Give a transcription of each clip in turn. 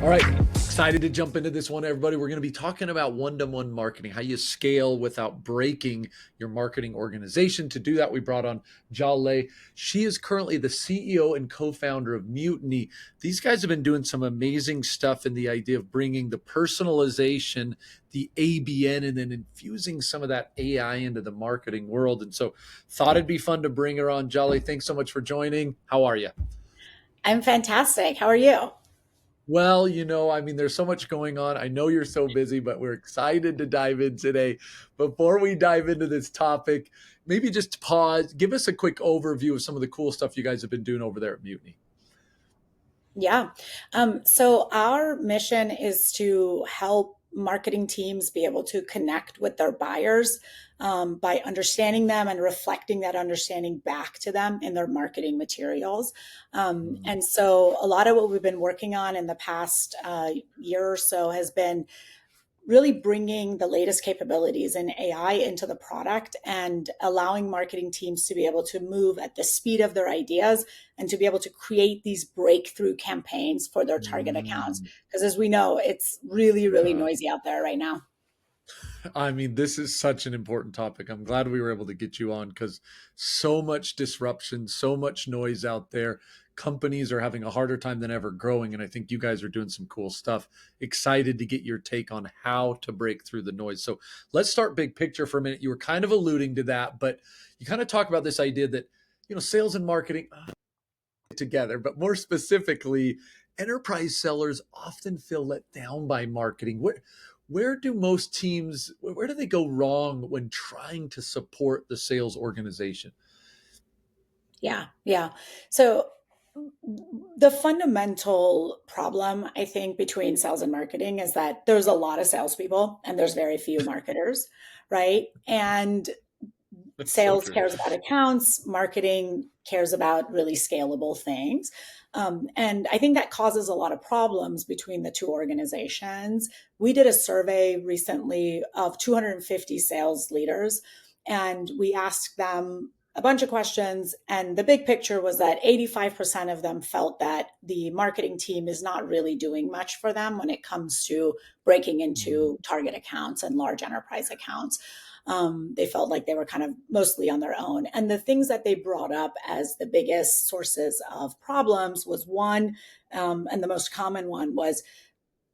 All right, excited to jump into this one, everybody. We're going to be talking about one-to-one marketing, how you scale without breaking your marketing organization. To do that, we brought on Jaleh. She is currently the CEO and co-founder of Mutiny. These guys have been doing some amazing stuff in the idea of bringing the personalization, the ABN, and then infusing some of that AI into the marketing world. And so thought it'd be fun to bring her on. Jaleh, thanks so much for joining. How are you? I'm fantastic. How are you? Well, there's so much going on. I know you're so busy, but we're excited to dive in today. Before we dive into this topic, maybe just pause, give us a quick overview of some of the cool stuff you guys have been doing over there at Mutiny. Yeah. So our mission is to help marketing teams be able to connect with their buyers by understanding them and reflecting that understanding back to them in their marketing materials. Mm. And so a lot of what we've been working on in the past year or so has been really bringing the latest capabilities in AI into the product and allowing marketing teams to be able to move at the speed of their ideas and to be able to create these breakthrough campaigns for their target accounts. Mm. Because as we know, it's really, really Yeah. noisy out there right now. This is such an important topic. I'm glad we were able to get you on because so much disruption, so much noise out there. Companies are having a harder time than ever growing. And I think you guys are doing some cool stuff. Excited to get your take on how to break through the noise. So let's start big picture for a minute. You were kind of alluding to that, but you kind of talk about this idea that, sales and marketing together, but more specifically, enterprise sellers often feel let down by marketing. Where do most teams where do they go wrong when trying to support the sales organization? Yeah, yeah. So the fundamental problem, I think, between sales and marketing is that there's a lot of salespeople and there's very few marketers, right? And That's so sales true. cares about accounts, marketing cares about really scalable things. And I think that causes a lot of problems between the two organizations. We did a survey recently of 250 sales leaders, and we asked them a bunch of questions. And the big picture was that 85% of them felt that the marketing team is not really doing much for them when it comes to breaking Mm. into target accounts and large enterprise accounts. They felt like they were kind of mostly on their own. And the things that they brought up as the biggest sources of problems was one, and the most common one was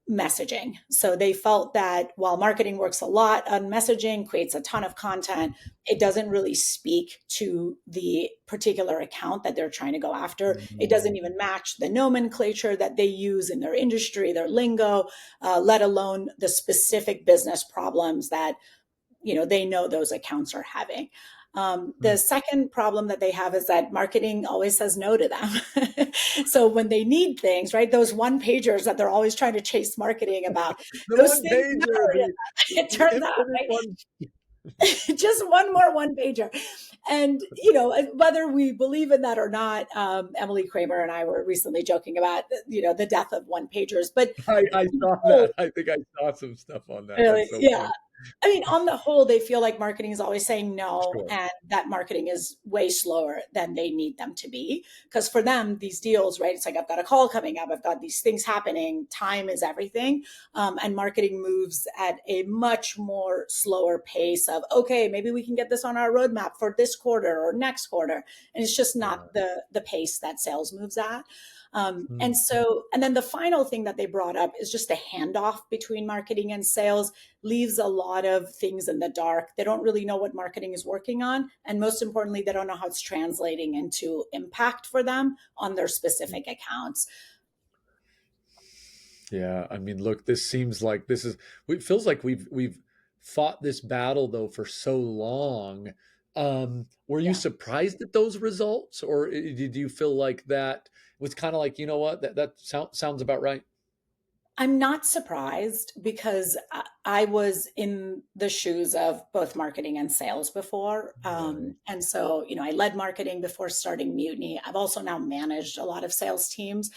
messaging. So they felt that while marketing works a lot on messaging, creates a ton of content, it doesn't really speak to the particular account that they're trying to go after. It doesn't Mm. even match the nomenclature that they use in their industry, their lingo, let alone the specific business problems that they know those accounts are having. The Mm. second problem that they have is that marketing always says no to them. So when they need things, right, those one pagers that they're always trying to chase marketing about, The those one things pager, never, it the turns out, infamous right? one. Just one more one pager. And, whether we believe in that or not, Emily Kramer and I were recently joking about, the death of one pagers. But I on the saw whole, that. I think I saw some stuff on that. really, That's so yeah. funny. I mean, on the whole, they feel like marketing is always saying no, Sure. and that marketing is way slower than they need them to be. Because for them, these deals, right? It's like, I've got a call coming up, I've got these things happening, time is everything. And marketing moves at a much more slower pace of, okay, maybe we can get this on our roadmap for this quarter or next quarter. And it's just Yeah. not the pace that sales moves at. Mm. And then the final thing that they brought up is just the handoff between marketing and sales leaves a lot of things in the dark. They don't really know what marketing is working on. And most importantly, they don't know how it's translating into impact for them on their specific accounts. Yeah, look, this seems like it feels like we've fought this battle though for so long. Were you Yeah. surprised at those results, or did you feel like that was kind of like, you know what, that sounds about right? I'm not surprised because I was in the shoes of both marketing and sales before. Right. And so, I led marketing before starting Mutiny. I've also now managed a lot of sales teams.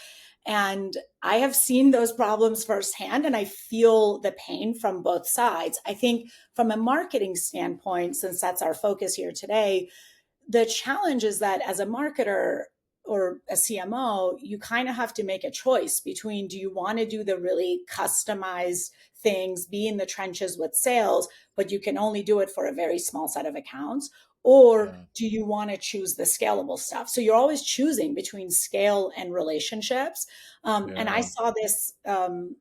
And I have seen those problems firsthand and I feel the pain from both sides. I think from a marketing standpoint, since that's our focus here today, the challenge is that as a marketer, or a CMO, you kind of have to make a choice between, do you want to do the really customized things, be in the trenches with sales, but you can only do it for a very small set of accounts? Or Yeah. do you want to choose the scalable stuff? So you're always choosing between scale and relationships. And I Yeah. saw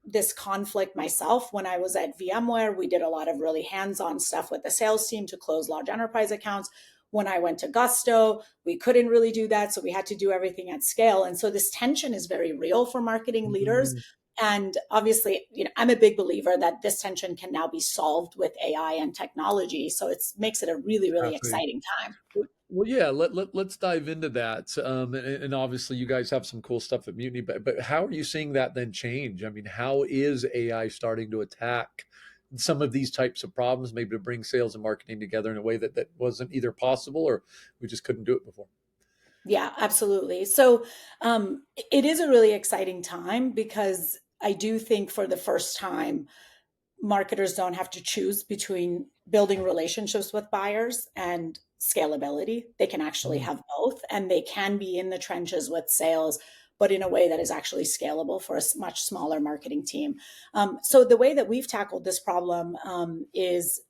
this conflict myself when I was at VMware. We did a lot of really hands-on stuff with the sales team to close large enterprise accounts. When I went to Gusto, we couldn't really do that, so we had to do everything at scale. And so this tension is very real for marketing leaders. Mm, And obviously, I'm a big believer that this tension can now be solved with AI and technology. So it makes it a really, really exactly. exciting time. Well, yeah, let's dive into that. And obviously, you guys have some cool stuff at Mutiny, but how are you seeing that then change? I mean, how is AI starting to attack some of these types of problems, maybe to bring sales and marketing together in a way that wasn't either possible or we just couldn't do it before? Yeah, absolutely. So it is a really exciting time because I do think for the first time, marketers don't have to choose between building relationships with buyers and scalability. They can actually Mm, have both, and they can be in the trenches with sales, but in a way that is actually scalable for a much smaller marketing team. So the way that we've tackled this problem is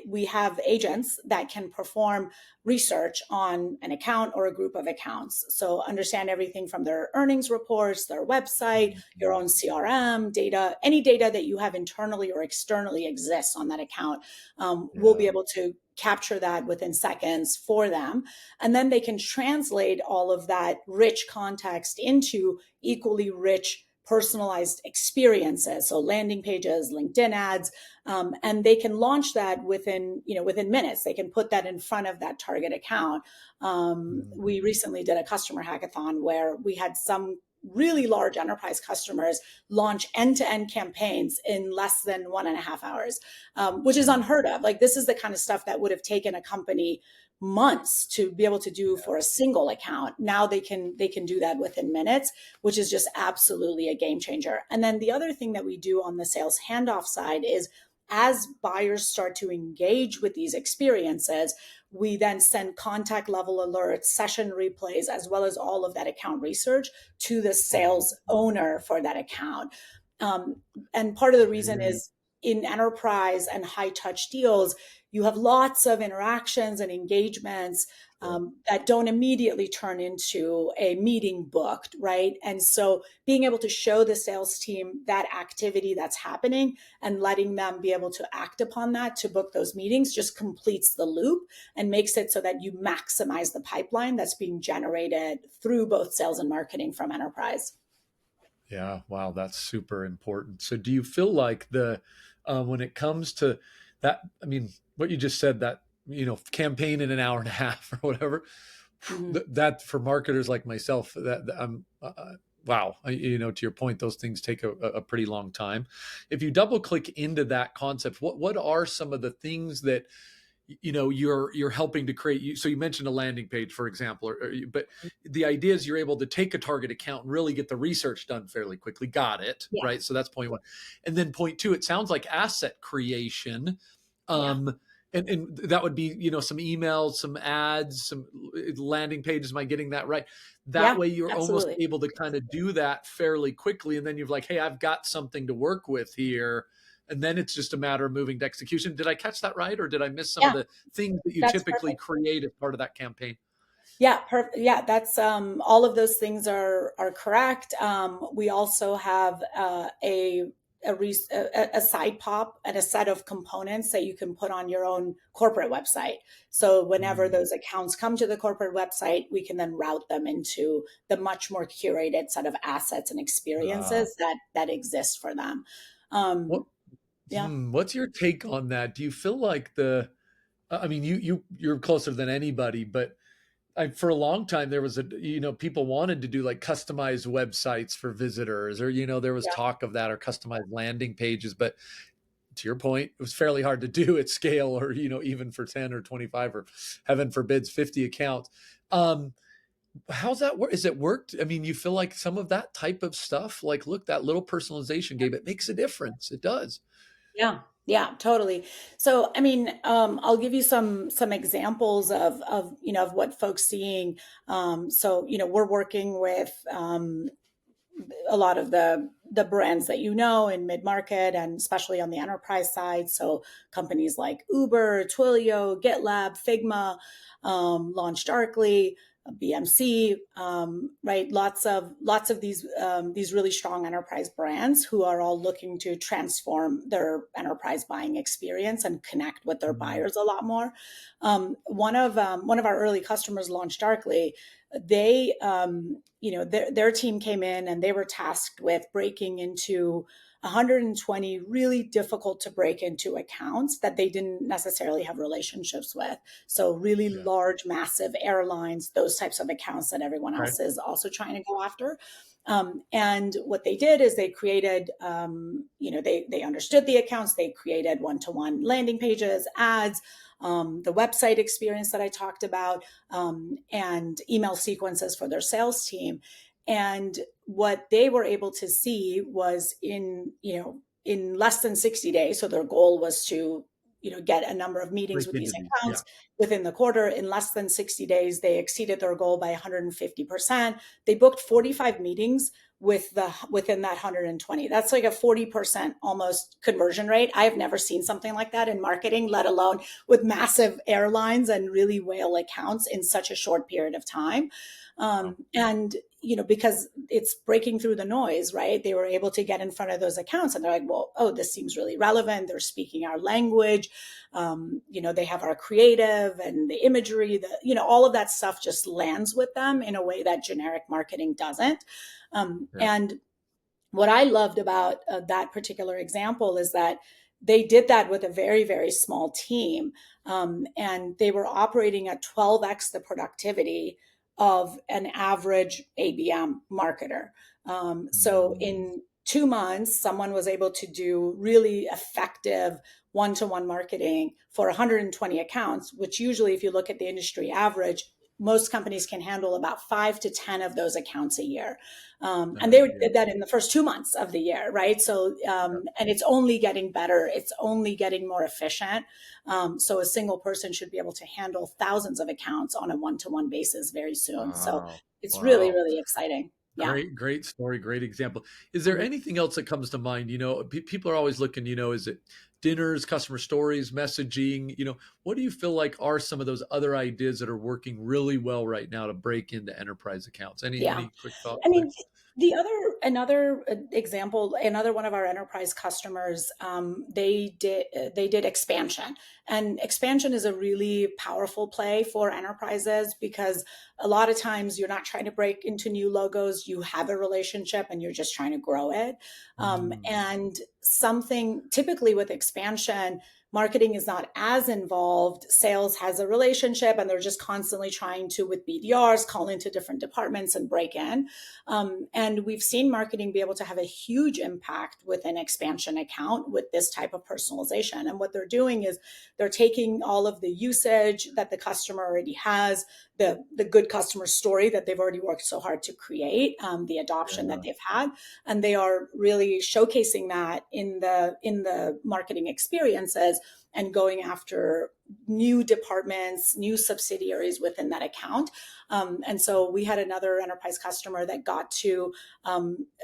we have agents that can perform research on an account or a group of accounts. So understand everything from their earnings reports, their website, your mm, own CRM data, any data that you have internally or externally exists on that account. We'll be yeah. able to capture that within seconds for them. And then they can translate all of that rich context into equally rich personalized experiences, so landing pages, LinkedIn ads, and they can launch that within minutes. They can put that in front of that target account. Mm, We recently did a customer hackathon where we had some really large enterprise customers launch end-to-end campaigns in less than 1.5 hours, which is wow. unheard of. Like, this is the kind of stuff that would have taken a company months to be able to do for a single account. Now they can do that within minutes, which is just absolutely a game changer. And then the other thing that we do on the sales handoff side is, as buyers start to engage with these experiences, we then send contact level alerts, session replays, as well as all of that account research to the Wow. sales owner for that account. Um, and part of the reason Very, is, in enterprise and high touch deals, you have lots of interactions and engagements that don't immediately turn into a meeting booked, right? And so being able to show the sales team that activity that's happening and letting them be able to act upon that to book those meetings just completes the loop and makes it so that you maximize the pipeline that's being generated through both sales and marketing from enterprise. yeah, wow, that's super important. So, do you feel like when it comes to that, I mean, what you just said, that campaign in an hour and a half or whatever, Mhm. that for marketers like myself, I'm wow, to your point, those things take a pretty long time. If you double click into that concept, what are some of the things that you're helping to create? So you mentioned a landing page, for example, but the idea is you're able to take a target account and really get the research done fairly quickly. Got it, Yeah, right? So that's point one. And then point two, it sounds like asset creation. yeah, um and that would be some emails, some ads, some landing pages. Am I getting that right? That yeah, way you're almost absolutely. able to kind of do that fairly quickly, and then you're like, hey, I've got something to work with here, and then it's just a matter of moving to execution. Did I catch that right, or did I miss some of Yeah, the things that you that's typically perfect. create as part of that campaign? Yeah, yeah, that's all of those things are correct. We also have a side pop and a set of components that you can put on your own corporate website. So whenever Mm, those accounts come to the corporate website, we can then route them into the much more curated set of assets and uh, experiences that exist for them. what Yeah, what's your take on that? Do you feel like I mean, you're closer than anybody, but for a long time there was people wanted to do like customized websites for visitors, or there was yeah, talk of that, or customized landing pages. But to your point, it was fairly hard to do at scale, or even for 10 or 25, or heaven forbids 50 accounts. um how's that work? Is it worked? I mean, you feel like some of that type of stuff, like, look, that little personalization game, it makes a difference. It does. yeah. Yeah, totally. So, I mean, I'll give you some examples of of what folks seeing. So, we're working with a lot of the brands that in mid market and especially on the enterprise side. So, companies like Uber, Twilio, GitLab, Figma, Launch Darkly, BMC, right? Lots of these really strong enterprise brands who are all looking to transform their enterprise buying experience and connect with their Mm, buyers a lot more. One of our early customers, Launch Darkly, they their team came in and they were tasked with breaking into 120 really difficult to break into accounts that they didn't necessarily have relationships with. So really yeah. large, massive airlines, those types of accounts that everyone Okay. else is also trying to go after. And what they did is they created, they understood the accounts. They created one-to-one landing pages, ads, the website experience that I talked about, and email sequences for their sales team. And what they were able to see was in less than 60 days. So their goal was to get a number of meetings Break with these into these. Yeah. accounts within the quarter. In less than 60 days, they exceeded their goal by 150%. They booked Wow. 45 meetings within that 120. That's like a 40% almost conversion rate. I have never seen something like that in marketing, let alone with massive airlines and really whale accounts in such a short period of time. Wow. And because it's breaking through the noise, right? They were able to get in front of those accounts and they're like, well, oh, this seems really relevant. They're speaking our language. They have our creative and the imagery, all of that stuff just lands with them in a way that generic marketing doesn't. Yeah. And what I loved about that particular example is that they did that with a very, very small team. And they were operating at 12x the productivity of an average ABM marketer. So Mm, in 2 months, someone was able to do really effective one-to-one marketing for 120 accounts, which usually, if you look at the industry average, most companies can handle about 5 to 10 of those accounts a year. And they yeah. did that in the first 2 months of the year, right? So, Yeah. and it's only getting better. It's only getting more efficient. So a single person should be able to handle thousands of accounts on a one-to-one basis very soon. So Wow. it's really, Wow. really exciting. Yeah. Great story, great example. Is there Mhm. anything else that comes to mind? People are always looking, is it dinners, customer stories, messaging? What do you feel like are some of those other ideas that are working really well right now to break into enterprise accounts? Yeah. Any quick thoughts I there? mean, the other another example, another one of our enterprise customers, they did expansion, and expansion is a really powerful play for enterprises because a lot of times you're not trying to break into new logos, you have a relationship and you're just trying to grow it. Mm, And something typically with expansion, marketing is not as involved. Sales has a relationship and they're just constantly trying to, with BDRs, call into different departments and break in. And we've seen marketing be able to have a huge impact with an expansion account with this type of personalization. And what they're doing is they're taking all of the usage that the customer already has, the good customer story that they've already worked so hard to create, the adoption that yeah. they've had, and they are really showcasing that in the marketing experiences and going after new departments, new subsidiaries within that account. And so we had another enterprise customer that got to,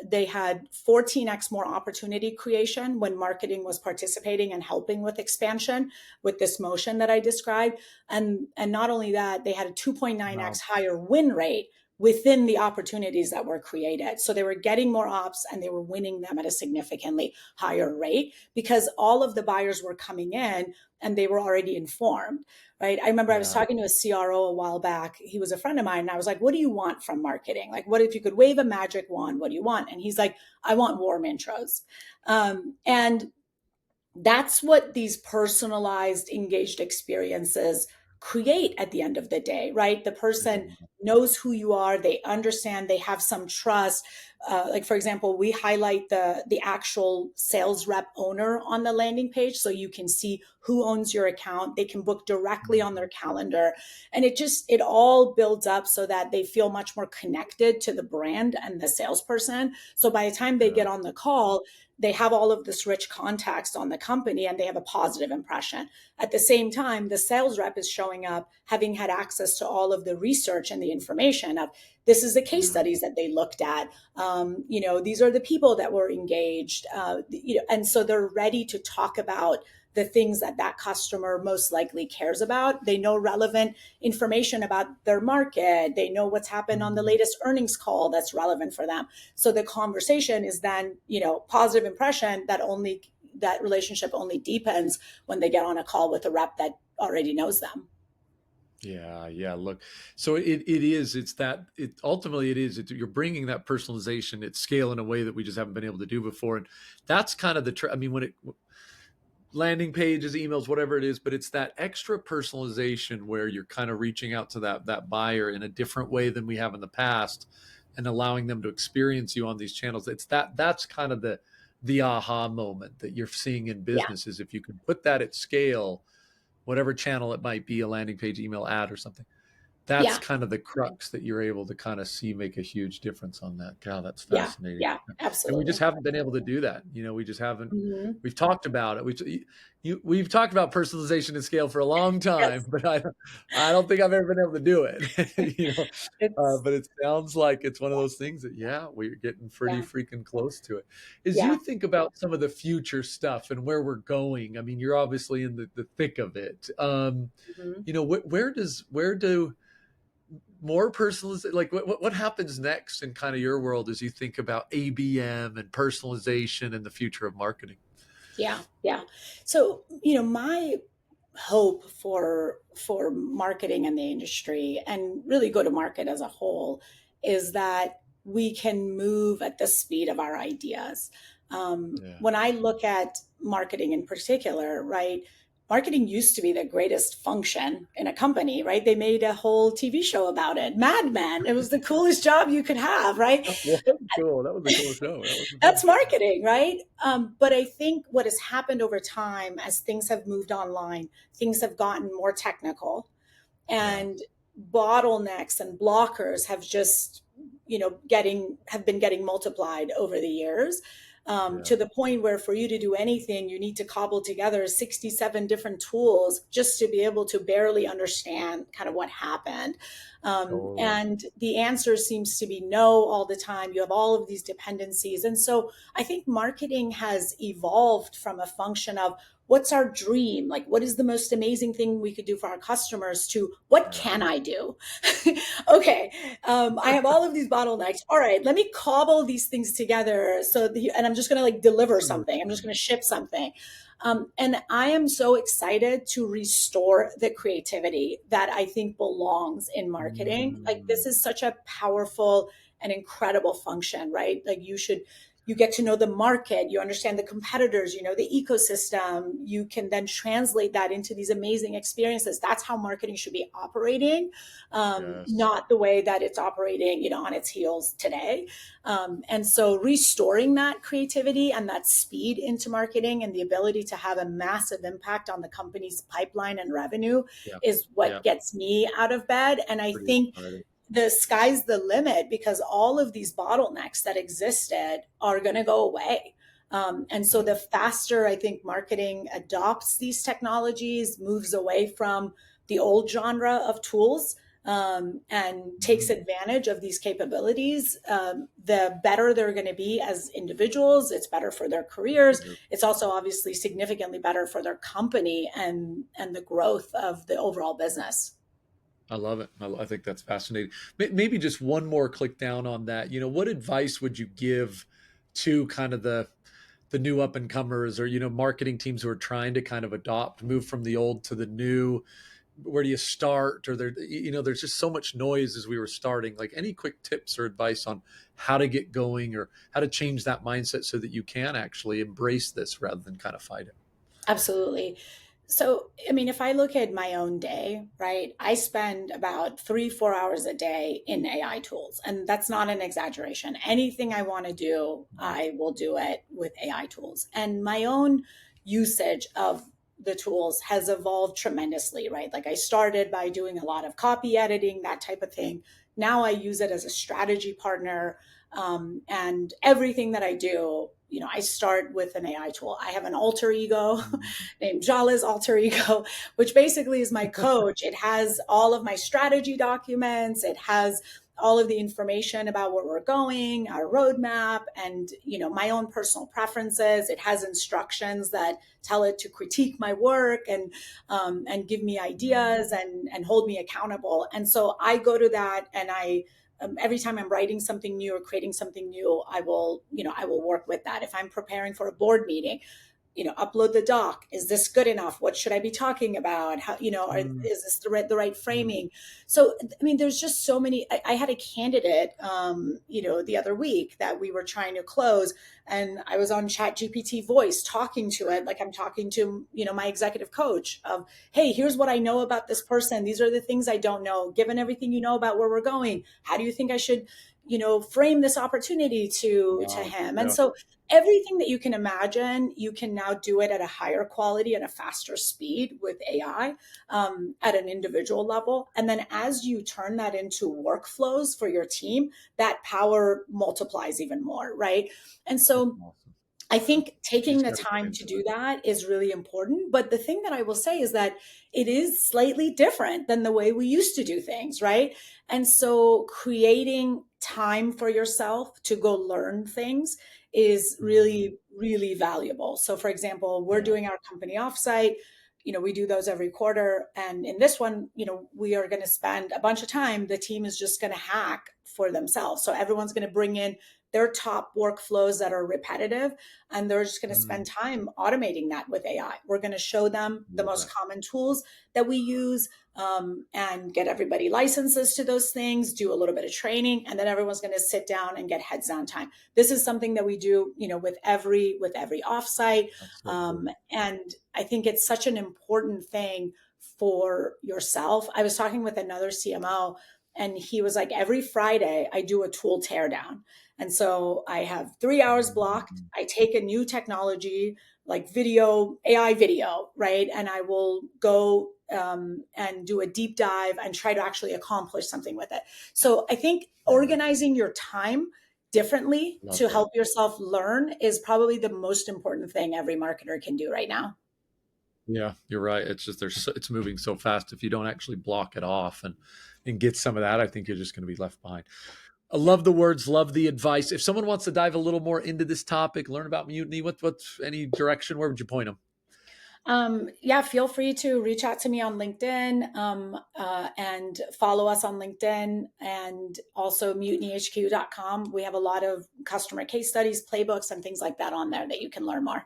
they had 14x more opportunity creation when marketing was participating and helping with expansion with this motion that I described. And not only that, they had a Wow. 2.9x higher win rate within the opportunities that were created. So they were getting more ops and they were winning them at a significantly higher rate because all of the buyers were coming in and they were already informed, right? I remember I was Yeah. talking to a CRO a while back. He was a friend of mine and I was like, what do you want from marketing? Like, what if you could wave a magic wand? What do you want? And he's like, I want warm intros. And that's what these personalized, engaged experiences create at the end of the day, right? The person Yeah. knows who you are, they understand, they have some trust. Like for example, we highlight the actual sales rep owner on the landing page, so you can see who owns your account. They can book directly on their Mhm. calendar, and it all builds up so that they feel much more connected to the brand and the salesperson. So by the time they Yeah. get on the call, they have all of this rich context on the company and they have a positive impression. At the same time, the sales rep is showing up having had access to all of the research and the information of this is the case Mm. studies that they looked at. These are the people that were engaged, and so they're ready to talk about the things that that customer most likely cares about. They know relevant information about their market. They know what's happened on the Mm. latest earnings call that's relevant for them. So the conversation is then, positive impression that relationship only deepens when they get on a call with a rep that already knows them. Yeah, yeah. Look, so it is. It's that. It ultimately it is. You're bringing that personalization at scale in a way that we just haven't been able to do before, and that's kind of I mean, when it landing pages, emails, whatever it is, but it's that extra personalization where you're kind of reaching out to that buyer in a different way than we have in the past, and allowing them to experience you on these channels. That's kind of the aha moment that you're seeing in Yeah. businesses. If you can put that at scale, whatever channel it might be, a landing page, email, ad, or something, that's Yeah. kind of the crux that you're able to kind of see make a huge difference on that. God, that's Yeah. fascinating. Yeah. And we just Absolutely. haven't been able to do that. We just haven't. Hmm. We've talked about it. We've talked about personalization and scale for a long time, Yes. but I don't think I've ever been able to do it. It's, But it sounds like it's one of those things that, yeah, we're getting pretty yeah. freaking close to it. As you Yeah. think about some of the future stuff and where we're going, I mean, you're obviously in the thick of it. Hmm. Where do more personalization, like what happens next in kind of your world as you think about ABM and personalization and the future of marketing? Yeah. Yeah. So, my hope for marketing and the industry and really go to market as a whole is that we can move at the speed of our ideas. Yeah. When I look at marketing in particular, right? Marketing used to be the greatest function in a company, right? They made a whole TV show about it. Mad Men. It was the coolest job you could have, right? That was cool. That was a cool show. That was That's fun. marketing, right? But I think what has happened over time as things have moved online, things have gotten more technical, Yeah. and bottlenecks and blockers have just have been getting multiplied over the years, Yeah. to the point where for you to do anything you need to cobble together 67 different tools just to be able to barely understand kind of what happened. Totally. And the answer seems to be no all the time. You have all of these dependencies, and so I think marketing has evolved from a function of what's our dream, like what is the most amazing thing we could do for our customers, to what Yeah. can I do. Okay, I have all of these bottlenecks, all right, let me cobble these things together, and I'm just going to like deliver something, I'm just going to ship something. And I am so excited to restore the creativity that I think belongs in marketing. Like, Mm, this is such a powerful and incredible function, right? Like, you get to know the market, you understand the competitors, you know the ecosystem, you can then translate that into these amazing experiences. That's how marketing should be operating, yes. not the way that it's operating, on its heels today. And so restoring that creativity and that speed into marketing and the ability to have a massive impact on the company's pipeline and revenue Yeah. is Yeah. what gets me out of bed. And I Pretty think exciting. the sky's the limit because all of these bottlenecks that existed are going to go away. And so Yeah. the faster I think marketing adopts these technologies, moves away from the old genre of tools, and takes Mhm. advantage of these capabilities, the better they're going to be as individuals. It's better for their careers. Yeah. It's also obviously significantly better for their company and the growth of the overall business. I love it. I think that's fascinating. Maybe just one more click down on that. What advice would you give to kind of the new up and comers, or marketing teams who are trying to kind of adopt, move from the old to the new? Where do you start? Or there's just so much noise as we were starting. Like, any quick tips or advice on how to get going or how to change that mindset so that you can actually embrace this rather than kind of fight it? Absolutely. So, I mean, if I look at my own day, right, I spend about 3, 4 hours a day in AI tools. And that's not an exaggeration. Anything I want to do, I will do it with AI tools. And my own usage of the tools has evolved tremendously, right? Like, I started by doing a lot of copy editing, that type of thing. Now I use it as a strategy partner. And everything that I do I start with an AI tool. I have an alter ego Mm. named Jaleh's alter ego, which basically is my coach. It has all of my strategy documents. It has all of the information about where we're going, our roadmap, and my own personal preferences. It has instructions that tell it to critique my work and give me Mm. ideas and hold me accountable. And so I go to that, and every time I'm writing something new or creating something new, I will work with that. If I'm preparing for a board meeting, upload the doc. Is this good enough? What should I be talking about? How, Mm. is this the right Mm. framing? So, I mean, there's just so many. I had a candidate, the other week that we were trying to close, and I was on Chat GPT voice talking to it like I'm talking to, my executive coach of, hey, here's what I know about this person. These are the things I don't know. Given everything you know about where we're going, how do you think I should, frame this opportunity to Wow. him? And Yeah. so everything that you can imagine, you can now do it at a higher quality and a faster speed with AI, at an individual level. And then as you turn that into workflows for your team, that power multiplies even more, right? And That's so awesome. I think You taking just the got to get time to into do it. that is really important. But the thing that I will say is that it is slightly different than the way we used to do things, right? And so creating time for yourself to go learn things is Mm. really, really valuable. So, for example, we're Yeah. doing our company offsite. We do those every quarter. And in this one, we are going to spend a bunch of time. The team is just going to hack for themselves. So everyone's going to bring in their top workflows that are repetitive, and they're just going to spend Mm. time automating that with AI. We're going to show them the Love most that. common tools that we use, and get everybody licenses to those things, do a little bit of training, and then everyone's going to sit down and get heads down time. This is something that we do, with every offsite, That's so cool. and I think it's such an important thing for yourself. I was talking with another CMO, and he was like, every Friday I do a tool teardown. And so I have 3 hours blocked. Mm. I take a new technology like video, AI video, right? And I will go, and do a deep dive and try to actually accomplish something with it. So I think Yeah. organizing your time differently Love to that. help yourself learn is probably the most important thing every marketer can do right now. Yeah, you're right. It's just it's moving so fast. If you don't actually block it off and get some of that, I think you're just going to be left behind. I Yeah. love the words, love the advice. If someone wants to dive a little more into this topic, learn about mutiny, what's any direction? Where would you point them? Yeah, feel free to reach out to me on LinkedIn, and follow us on LinkedIn, and also mutinyhq.com. We have a lot of customer case studies, playbooks, and things like that on there that you can learn more.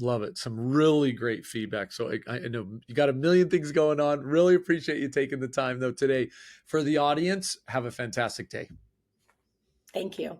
Love it. Some really great feedback. So I know you got a million things going on. Really appreciate you taking the time though today. For the audience, have a fantastic day. Thank you.